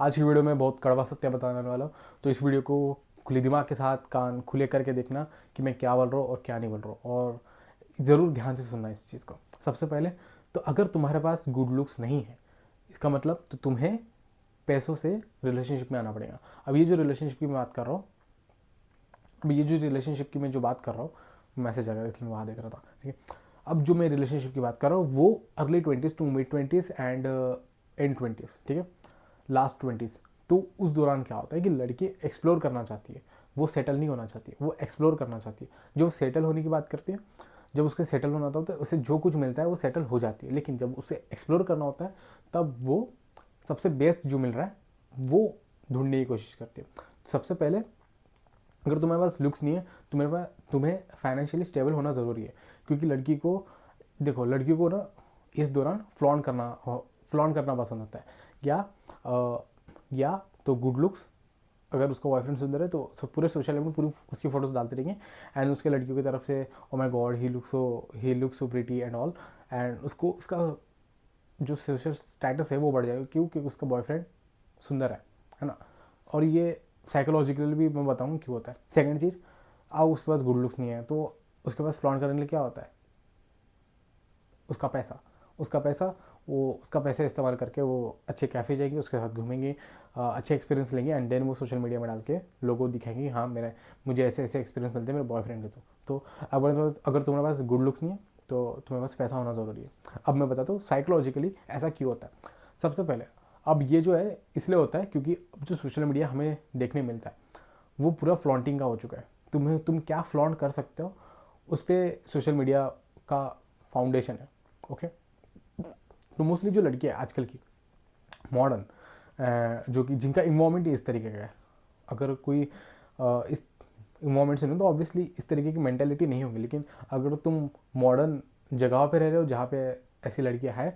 आज की वीडियो में बहुत कड़वा सत्य बताने वाला हूँ। तो इस वीडियो को खुले दिमाग के साथ कान खुले करके देखना कि मैं क्या बोल रहा हूँ और क्या नहीं बोल रहा हूँ, और ज़रूर ध्यान से सुनना इस चीज़ को। सबसे पहले तो अगर तुम्हारे पास गुड लुक्स नहीं है, इसका मतलब तो तुम्हें पैसों से रिलेशनशिप में आना पड़ेगा। अब ये जो रिलेशनशिप की मैं बात कर रहा हूँ, अब ये जो रिलेशनशिप की मैं जो बात कर रहा हूँ, मैसेज आ गया इसलिए मैं वहाँ देख रहा था, ठीक है। अब जो मैं रिलेशनशिप की बात कर रहा हूँ वो early 20s to mid 20s and end 20s, ठीक है, लास्ट 20s। तो उस दौरान क्या होता है कि लड़की एक्सप्लोर करना चाहती है, वो सेटल नहीं होना चाहती, वो एक्सप्लोर करना चाहती है। जो सेटल होने की बात करती है, जब उसके सेटल होना होता है उसे जो कुछ मिलता है वो सेटल हो जाती है, लेकिन जब उसे एक्सप्लोर करना होता है तब वो सबसे बेस्ट जो मिल रहा है वो ढूंढने की कोशिश करती है। सबसे पहले अगर तुम्हारे पास लुक्स नहीं है, तुम्हें फाइनेंशियली स्टेबल होना ज़रूरी है, क्योंकि लड़की को देखो, लड़की को ना इस दौरान फ्लॉन्ट करना पसंद होता है। या या तो गुड लुक्स, अगर उसका बॉयफ्रेंड सुंदर है तो पूरे सोशल मीडिया में पूरी उसकी फोटोज डालते रहेंगे, एंड उसके लड़कियों की तरफ से oh my God he looks so pretty and all, and उसको उसका जो सोशल स्टेटस है वो बढ़ जाएगा, क्यों? क्योंकि उसका बॉयफ्रेंड सुंदर है ना। और ये साइकोलॉजिकली भी मैं बताऊँ क्यों होता है। सेकंड चीज़, अब उसके पास गुड लुक्स नहीं है तो उसके पास फ्लॉन्ट करने के लिए क्या होता है? उसका पैसा। उसका पैसा इस्तेमाल करके वो अच्छे कैफ़े जाएंगे, उसके साथ घूमेंगे, अच्छे एक्सपीरियंस लेंगे, एंड देन वो सोशल मीडिया में डाल के लोगों को दिखाएंगे हाँ मुझे ऐसे ऐसे एक्सपीरियंस मिलते हैं मेरे बॉयफ्रेंड के। तो अगर तुम्हारे पास गुड लुक्स नहीं है तो तुम्हारे पास पैसा होना ज़रूरी है। अब मैं बताता हूँ साइकोलॉजिकली ऐसा क्यों होता है। सबसे पहले, अब ये जो है इसलिए होता है क्योंकि अब जो सोशल मीडिया हमें देखने मिलता है वो पूरा फ्लॉन्टिंग का हो चुका है। तुम क्या फ्लॉन्ट कर सकते हो उस पर सोशल मीडिया का फाउंडेशन है। ओके, तो मोस्टली जो लड़की है आजकल की मॉडर्न, जो कि जिनका इन्वॉर्मेंट इस तरीके का है, अगर कोई इस इन्वॉर्मेंट से नहीं तो ऑब्वियसली इस तरीके की मैंटेलिटी नहीं होगी, लेकिन अगर तुम मॉडर्न जगह पे रह रहे हो जहाँ पे ऐसी लड़कियाँ हैं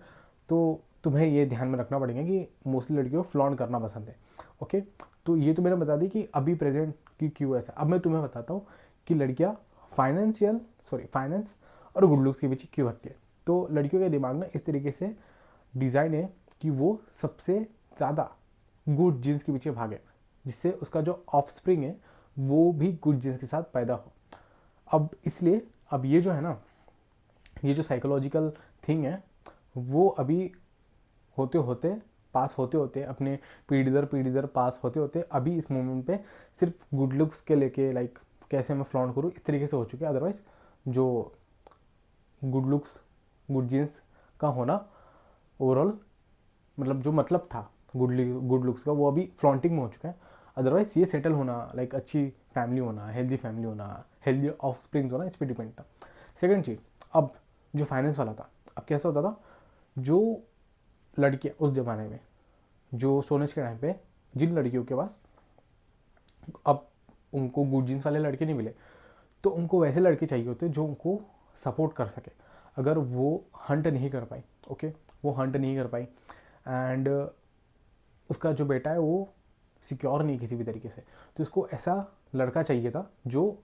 तो तुम्हें ये ध्यान में रखना पड़ेगा कि मोस्टली लड़कियों को फ्लॉन्ट करना पसंद है। ओके, तो ये तो मैंने बता दी कि अभी प्रेजेंट की क्यों ऐसा। अब मैं तुम्हें बताता हूँ कि लड़कियाँ फाइनेंस और गुड लुक्स के पीछे क्यों भागती है। तो लड़कियों के दिमाग में इस तरीके से डिज़ाइन है कि वो सबसे ज़्यादा गुड जीन्स के पीछे भागे, जिससे उसका जो ऑफस्प्रिंग है वो भी गुड जीन्स के साथ पैदा हो। अब इसलिए अब ये जो है ना, ये जो साइकोलॉजिकल थिंग है वो अभी होते होते पास होते होते अपने पीढ़ी दर पास होते होते अभी इस मोमेंट पे सिर्फ गुड लुक्स के लेके, लाइक कैसे मैं फ्लॉन्ट करूँ, इस तरीके से हो चुके हैं। अदरवाइज जो गुड लुक्स गुड जीन्स का होना ओवरऑल, मतलब जो मतलब था गुड लुक्स का, वो अभी फ्लॉन्टिंग में हो चुका है। अदरवाइज ये सेटल होना, लाइक अच्छी फैमिली होना, हेल्दी फैमिली होना, हेल्दी ऑफ स्प्रिंग्स होना, इस पर डिपेंड था। सेकेंड चीज़, अब जो फाइनेंस वाला था, अब कैसा होता था, जो लड़कियाँ उस ज़माने में, जो सोनेज के टाइम पे जिन लड़कियों के पास अब उनको गुड जीन्स वाले लड़के नहीं मिले, तो उनको वैसे लड़के चाहिए होते जो उनको सपोर्ट कर सके। अगर वो हंट नहीं कर पाई, ओके, वो हंट नहीं कर पाई, एंड उसका जो बेटा है वो सिक्योर नहीं किसी भी तरीके से, तो उसको ऐसा लड़का चाहिए था जो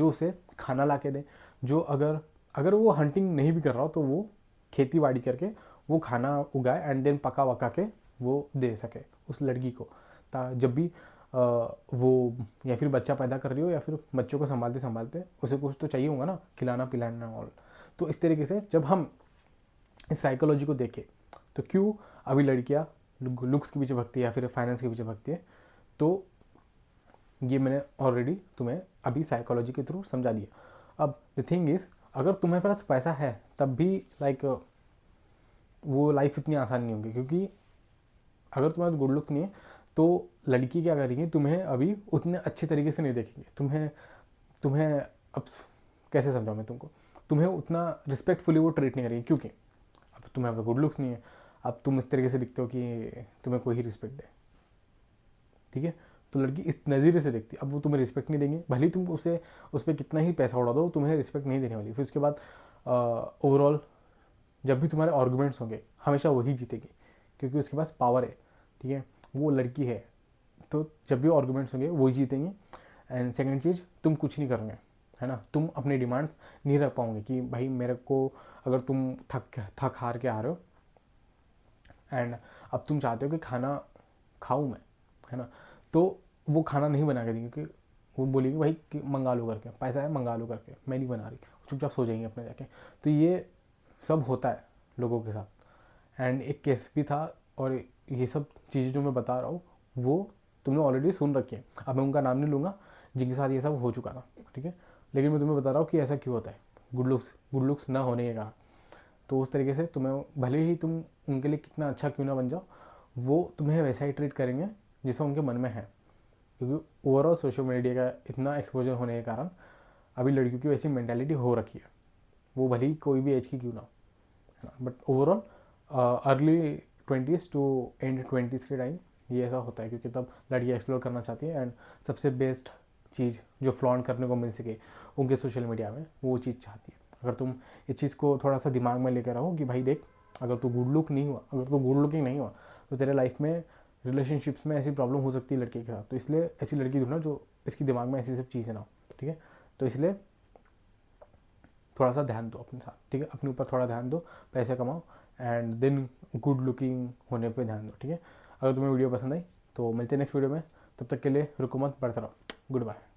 उसे खाना ला के दे, जो अगर अगर वो हंटिंग नहीं भी कर रहा हो तो वो खेती बाड़ी करके वो खाना उगाए एंड देन पका वका के वो दे सके उस लड़की को। जब भी वो या फिर बच्चा पैदा कर रही हो या फिर बच्चों को संभालते संभालते उसे कुछ तो चाहिए होगा ना, खिलाना पिलाना और। तो इस तरीके से जब हम इस साइकोलॉजी को देखें तो क्यों अभी लड़कियां लुक्स के पीछे भगती है या फिर फाइनेंस के पीछे भगती है, तो ये मैंने ऑलरेडी तुम्हें अभी साइकोलॉजी के थ्रू समझा दिया। अब द थिंग इज़, अगर तुम्हारे पास पैसा है तब भी लाइक वो लाइफ इतनी आसान नहीं होगी, क्योंकि अगर तुम्हारे गुड लुक्स नहीं है तो लड़की क्या करेंगी, तुम्हें अभी उतने अच्छे तरीके से नहीं देखेंगे। तुम्हें तुम्हें अब कैसे समझाऊँ मैं तुमको, तुम्हें उतना रिस्पेक्टफुली वो ट्रीट नहीं करेंगे, क्योंकि अब तुम्हें गुड लुक्स नहीं है, अब तुम इस तरीके से दिखते हो कि तुम्हें कोई ही रिस्पेक्ट दे, ठीक है। तो लड़की इस नज़रिए से देखती है, अब वो तुम्हें रिस्पेक्ट नहीं देंगे, भले ही तुम उसे उस पर कितना ही पैसा उड़ा दो तुम्हें रिस्पेक्ट नहीं देने वाली। फिर उसके बाद ओवरऑल जब भी तुम्हारे आर्गूमेंट्स होंगे हमेशा वही जीतेगी, क्योंकि उसके पास पावर है, ठीक है, वो लड़की है। तो जब भी आर्गूमेंट्स होंगे वही जीतेंगे। एंड सेकेंड चीज़, तुम कुछ नहीं करोगे, है ना, तुम अपनी डिमांड्स नहीं रख पाओगे कि भाई मेरे को, अगर तुम थक थक हार के आ रहे हो एंड अब तुम चाहते हो कि खाना खाऊं मैं, है ना, तो वो खाना नहीं बना के देंगे, क्योंकि वो बोलेगी भाई कि मंगा लो करके, पैसा है मंगा लो करके, मैं नहीं बना रही, चुपचाप सो जाएंगे अपने जाके। तो ये सब होता है लोगों के साथ। एंड एक केस भी था, और ये सब चीज़ें जो मैं बता रहा हूँ वो तुमने ऑलरेडी सुन रखी है, अब मैं उनका नाम नहीं लूँगा जिनके साथ ये सब हो चुका था, ठीक है, लेकिन मैं तुम्हें बता रहा हूँ कि ऐसा क्यों होता है, गुड लुक्स ना होने के कारण। तो उस तरीके से तुम्हें भले ही तुम उनके लिए कितना अच्छा क्यों ना बन जाओ, वो तुम्हें वैसा ही ट्रीट करेंगे जैसा उनके मन में है, क्योंकि ओवरऑल सोशल मीडिया का इतना एक्सपोजर होने के कारण अभी लड़कियों की वैसी मेंटालिटी हो रखी है, वो भले ही कोई भी एज की क्यों ना हो, है ना, but overall early 20s to end 20s के टाइम ये ऐसा होता है, क्योंकि तब लड़कियाँ एक्सप्लोर करना चाहती हैं, एंड सबसे बेस्ट चीज़ जो फ्लॉन्ट करने को मिल सके उनके सोशल मीडिया में, वो चीज़ चाहती है। अगर तुम इस चीज़ को थोड़ा सा दिमाग में लेकर रहो कि भाई देख, अगर तू गुड लुकिंग नहीं हुआ तो तेरे लाइफ में रिलेशनशिप्स में ऐसी प्रॉब्लम हो सकती है लड़के के साथ, तो इसलिए ऐसी लड़की ढूंढना जो इसकी दिमाग में ऐसी सब चीज़ें ना हो, ठीक है। तो इसलिए थोड़ा सा ध्यान दो अपने साथ, ठीक है, अपने ऊपर थोड़ा ध्यान दो, पैसे कमाओ, एंड देन गुड लुकिंग होने पे ध्यान दो, ठीक है। अगर तुम्हें वीडियो पसंद आई तो मिलते हैं नेक्स्ट वीडियो में, तब तक के लिए रुको मत, बढ़ते रहो, गुड बाय।